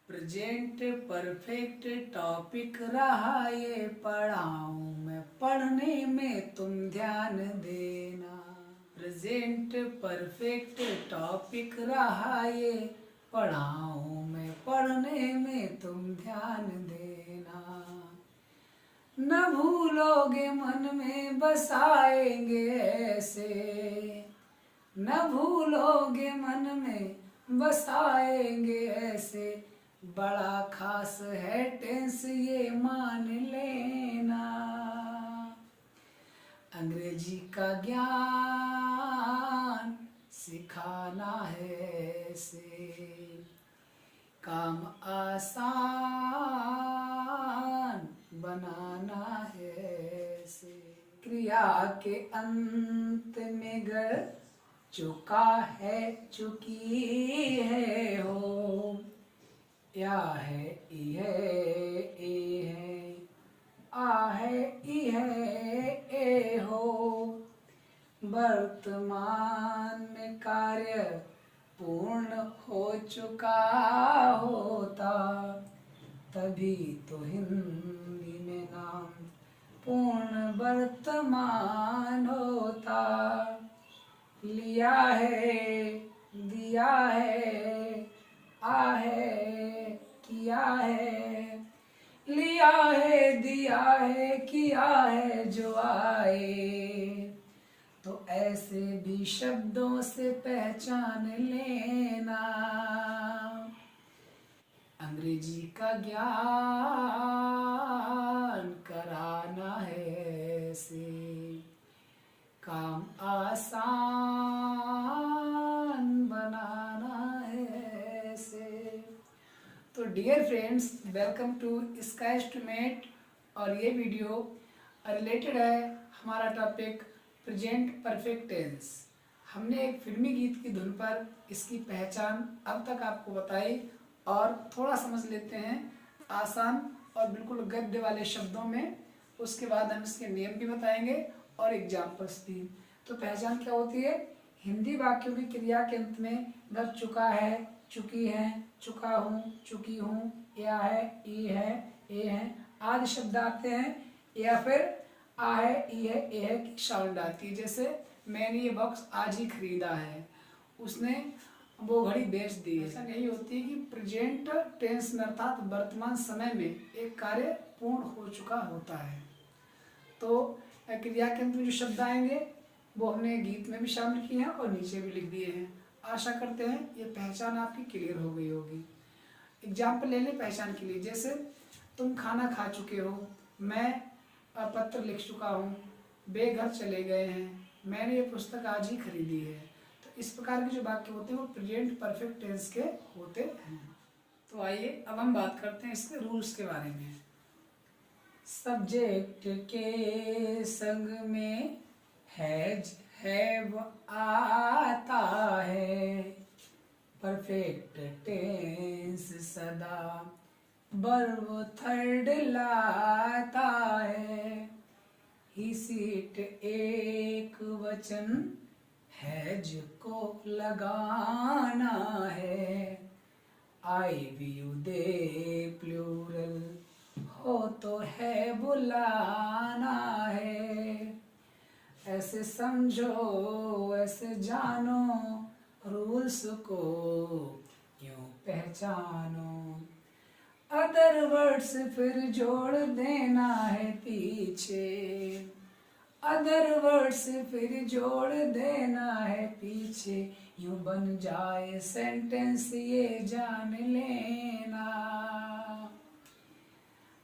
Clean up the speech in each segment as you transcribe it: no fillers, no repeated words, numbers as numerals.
Present perfect topic रहा ये, पढ़ाऊं मैं पढ़ने में तुम ध्यान देना। प्रेजेंट परफेक्ट टॉपिक रहा ये, पढ़ाऊं मैं पढ़ने में तुम ध्यान देना। न भूलोगे मन में बसाएंगे ऐसे, न भूलोगे मन में बसाएंगे ऐसे, बड़ा खास है टेंस ये मान लेना। अंग्रेजी का ज्ञान सिखाना है ऐसे, काम आसान बनाना है ऐसे। क्रिया के अंत में गर चुका है चुकी है हो, या है ई है ए है, आ है ई है ए हो। वर्तमान में कार्य पूर्ण हो चुका होता, तभी तो हिंदी में नाम पूर्ण वर्तमान होता। लिया है, दिया है, आ है, किया है, लिया है, दिया है, किया है जो आए, तो ऐसे भी शब्दों से पहचान लेना। अंग्रेजी का ज्ञान कराना है ऐसे, काम आसान बनाना है ऐसे। तो dear friends, welcome to Sky Estimate. और ये वीडियो रिलेटेड है हमारा टॉपिक प्रेजेंट परफेक्ट टेंस। हमने एक फिल्मी गीत की धुन पर इसकी पहचान अब तक आपको बताई, और थोड़ा समझ लेते हैं आसान और बिल्कुल गद्य वाले शब्दों में। उसके बाद हम इसके नियम भी बताएंगे और एग्जाम्पल्स भी। तो पहचान क्या होती है? हिंदी वाक्यों की क्रिया के अंत में ग चुका है, चुकी है, चुका हूँ, चुकी हूँ, या है, ई है, ए है आदि शब्द आते हैं, या फिर आ है, ई है, ए है की साउंड आती है। जैसे मैंने ये बॉक्स आज ही खरीदा है, उसने वो घड़ी बेच दी है। ऐसा नहीं होती है कि प्रेजेंट टेंस में अर्थात वर्तमान समय में एक कार्य पूर्ण हो चुका होता है। तो क्रिया के अंत में जो शब्द आएंगे वो हमने गीत में भी शामिल किए हैं और नीचे भी लिख दिए हैं। आशा करते हैं ये पहचान आपकी क्लियर हो गई होगी। एग्जाम्पल ले लें पहचान के लिए। जैसे तुम खाना खा चुके हो, मैं पत्र लिख चुका हूँ, वे घर चले गए हैं, मैंने ये पुस्तक आज ही खरीदी है। तो इस प्रकार के जो वाक्य होते हैं वो प्रेजेंट परफेक्ट टेंस के होते हैं। तो आइए अब हम बात करते हैं इसके रूल्स के बारे में। सब्जेक्ट के संग में हैव आता है, परफेक्ट टेंस सदा वर्ब थर्ड लाता है। ही सीट एक वचन हैज को लगाना है। आई व्यू दे प्लूरल हो तो है बुलाना है। ऐसे समझो, ऐसे जानो, रूल्स को यूं पहचानो। अदर वर्ड्स फिर जोड़ देना है पीछे, अदर वर्ड्स फिर जोड़ देना है पीछे, यूं बन जाए सेंटेंस ये जान लेना।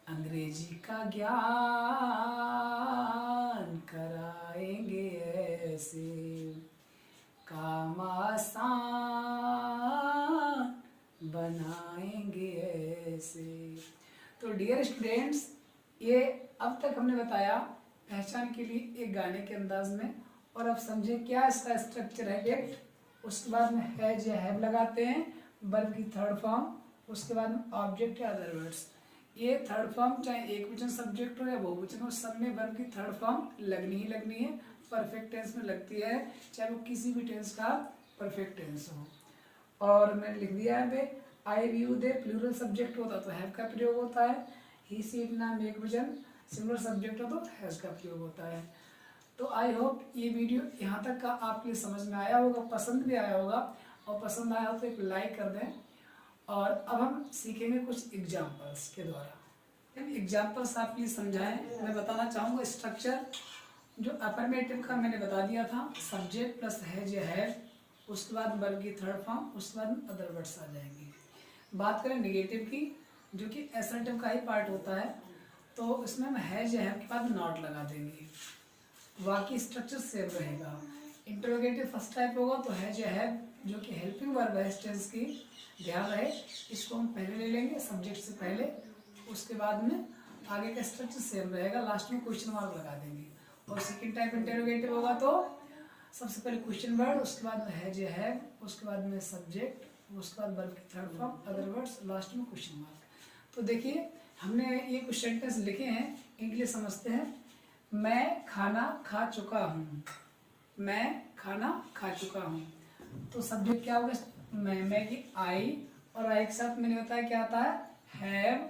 अंग्रेजी का ज्ञान कराएंगे ऐसे, काम आसान बनाएंगे ऐसे। तो डियर स्टूडेंट्स, ये अब तक हमने बताया पहचान के लिए एक गाने के अंदाज में। और अब समझें क्या इसका स्ट्रक्चर है। गेट, उसके बाद में हैज या हैव लगाते हैं, वर्ब की थर्ड फॉर्म, उसके बाद में ऑब्जेक्ट या अदर वर्ड्स। ये थर्ड फॉर्म चाहे एक वचन सब्जेक्ट हो या बहुवचन हो, सब में वर्ब की थर्ड फॉर्म लगनी ही लगनी है। परफेक्ट टेंस में लगती है, चाहे वो किसी भी टेंस का परफेक्ट टेंस हो। और मैंने लिख दिया है पे I we you they plural subject होता तो हैव का प्रयोग होता है, ही सी इट ना मेक विजन सिंगुलर सब्जेक्ट हो तो हैज का प्रयोग होता है। तो आई होप ये वीडियो यहाँ तक का आपके लिए समझ में आया होगा, पसंद भी आया होगा, और पसंद आया हो तो एक लाइक कर दें। और अब हम सीखेंगे कुछ एग्जाम्पल्स के द्वारा। एग्जाम्पल्स आपके लिए समझाएं। मैं बताना चाहूँगा स्ट्रक्चर जो अफर्मेटिव का मैंने बता दिया था, सब्जेक्ट प्लस हैज या हैव, उसके बाद वर्ब की थर्ड फॉर्म, उसके बाद अदर वर्ड्स आ जाएंगे। बात करें निगेटिव की, जो कि असर्टिव का ही पार्ट होता है, तो इसमें हम हैज या हैव के बाद नॉट लगा देंगे, बाकी स्ट्रक्चर सेम रहेगा। इंटरोगेटिव फर्स्ट टाइप होगा तो हैज या हैव, जो कि हेल्पिंग वर्ब है टेंस की, ध्यान रहे इसको हम पहले ले लेंगे सब्जेक्ट से पहले, उसके बाद में आगे का स्ट्रक्चर सेम रहेगा, लास्ट में क्वेश्चन मार्क लगा देंगे। और सेकंड टाइप इंटरोगेटिव होगा तो सबसे पहले क्वेश्चन वर्ड, उसके बाद में हैज या हैव, उसके बाद में सब्जेक्ट, उसके बाद वर्ब की third form, other words, last में क्वेश्चन मार्क। तो देखिए हमने ये कुछ सेंटेंस लिखे हैं, इनके लिए समझते हैं। मैं खाना खा चुका हूँ, मैं खाना खा चुका हूँ, तो सब्जेक्ट क्या होगा, मैं की आई, और आई के साथ मैंने बताया क्या आता है, have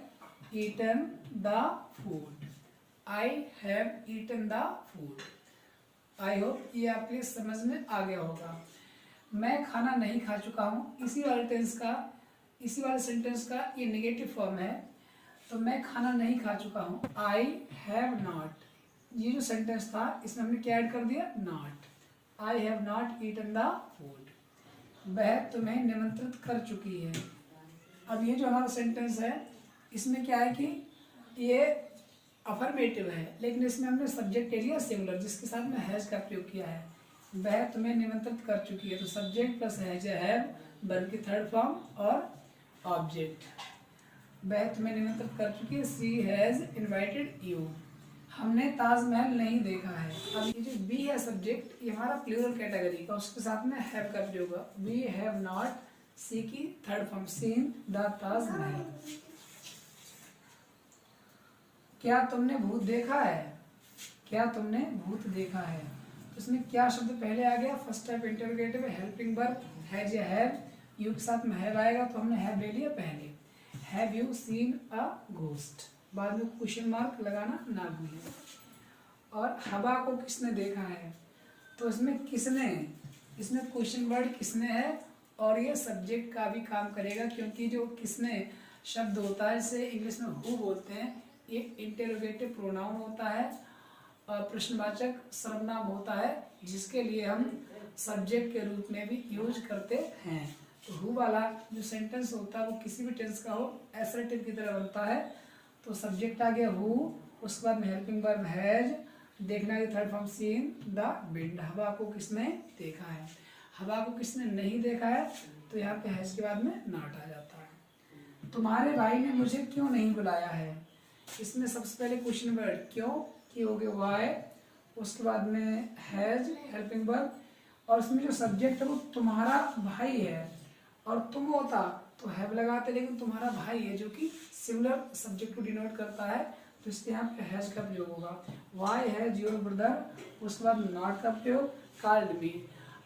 eaten the food, I have eaten the food. I hope ये आपके लिए समझ में आ गया होगा। मैं खाना नहीं खा चुका हूँ, इसी वाले सेंटेंस का ये नेगेटिव फॉर्म है, तो मैं खाना नहीं खा चुका हूँ, आई हैव नॉट। ये जो सेंटेंस था इसमें हमने क्या ऐड कर दिया, not, I have not eaten the food. वह तुम्हें निमंत्रित कर चुकी है। अब ये जो हमारा सेंटेंस है इसमें क्या है कि ये अफर्मेटिव है, लेकिन इसमें हमने सब्जेक्ट ले लिया सिंगुलर, जिसके साथ में हैज का प्रयोग किया है। वह तुम्हें निमंत्रित कर चुकी है, तो सब्जेक्ट प्लस हैज या हैव, वर्ब की थर्ड फॉर्म और ऑब्जेक्ट। वह तुम्हें निमंत्रित कर चुकी है, सी हैज इनवाइटेड यू। हमने ताजमहल नहीं देखा है। अब ये जो बी है सब्जेक्ट, ये हमारा प्लूरल कैटेगरी का, उसके साथ में हैव का प्रयोग होगा। वी हैव नॉट, सी की third form, seen the Taj Mahal. क्या तुमने भूत देखा है, क्या तुमने भूत देखा है, तो इसमें क्या शब्द पहले आ गया, first type interrogative helping verb has या हैव, यू के साथ में हैव आएगा तो हमने हैव ले लिया पहले। Have you seen a ghost, बाद में क्वेश्चन मार्क लगाना ना भूलें। और हवा को किसने देखा है, तो इसमें किसने, इसमें क्वेश्चन वर्ड किसने है, और ये सब्जेक्ट का भी काम करेगा, क्योंकि जो किसने शब्द होता है इसे इंग्लिश में हु बोलते हैं, ये इंटरोगेटिव प्रोनाउन होता है और प्रश्नवाचक सर्वनाम होता है, जिसके लिए हम सब्जेक्ट के रूप में भी यूज करते हैं। तो हु वाला जो सेंटेंस होता है वो किसी भी टेंस का हो, असर्टिव की तरह बनता है। तो सब्जेक्ट आ गया हु, उसके बाद में हेल्पिंग वर्ब हैज, देखना की third form seen the wind. हवा को किसने देखा है, हवा को किसने नहीं देखा है, तो यहाँ पे हैज के बाद में नॉट आ जाता है। तुम्हारे भाई ने मुझे क्यों नहीं बुलाया है, इसमें सबसे पहले क्वेश्चन वर्ड क्यों की हो गया वाई, उसके बाद में हैज हेल्पिंग वर्ब, और इसमें जो सब्जेक्ट है वो तुम्हारा भाई है, और तुम होता तो हैव लगाते, लेकिन तुम्हारा भाई है जो कि सिमिलर सब्जेक्ट को डिनोट करता है, तो इसके यहाँ पे हैज का प्रयोग होगा। वाई हैज योर ब्रदर, उसके बाद नॉट का प्रयोग, कॉल्ड मी।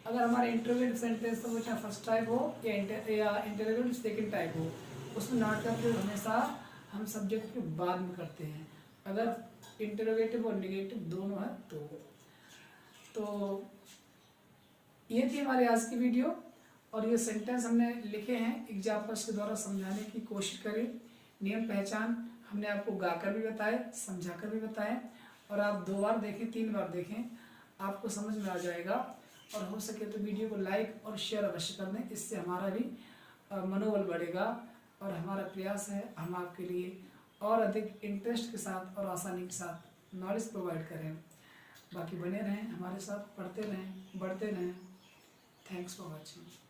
अगर हमारे इंटरव्यू सेंटेंस वो चाहे फर्स्ट टाइप हो या इंटरव्यू सेकेंड टाइप हो, उसमें नॉट का प्रयोग हमेशा हम सब्जेक्ट के बाद में करते हैं, अगर इंटरोगेटिव और नेगेटिव दोनों है तो ये थी हमारी आज की वीडियो, और ये सेंटेंस हमने लिखे हैं एग्जाम्पल्स के द्वारा समझाने की कोशिश करी। नियम पहचान हमने आपको गाकर भी बताए, समझाकर भी बताए, और आप 2 बार देखें 3 बार देखें, आपको समझ में आ जाएगा। और हो सके तो वीडियो को लाइक और शेयर अवश्य कर दें, इससे हमारा भी मनोबल बढ़ेगा, और हमारा प्रयास है हम आपके लिए और अधिक इंटरेस्ट के साथ और आसानी के साथ नॉलेज प्रोवाइड करें। बाकी बने रहें हमारे साथ, पढ़ते रहें, बढ़ते रहें। Thanks for watching.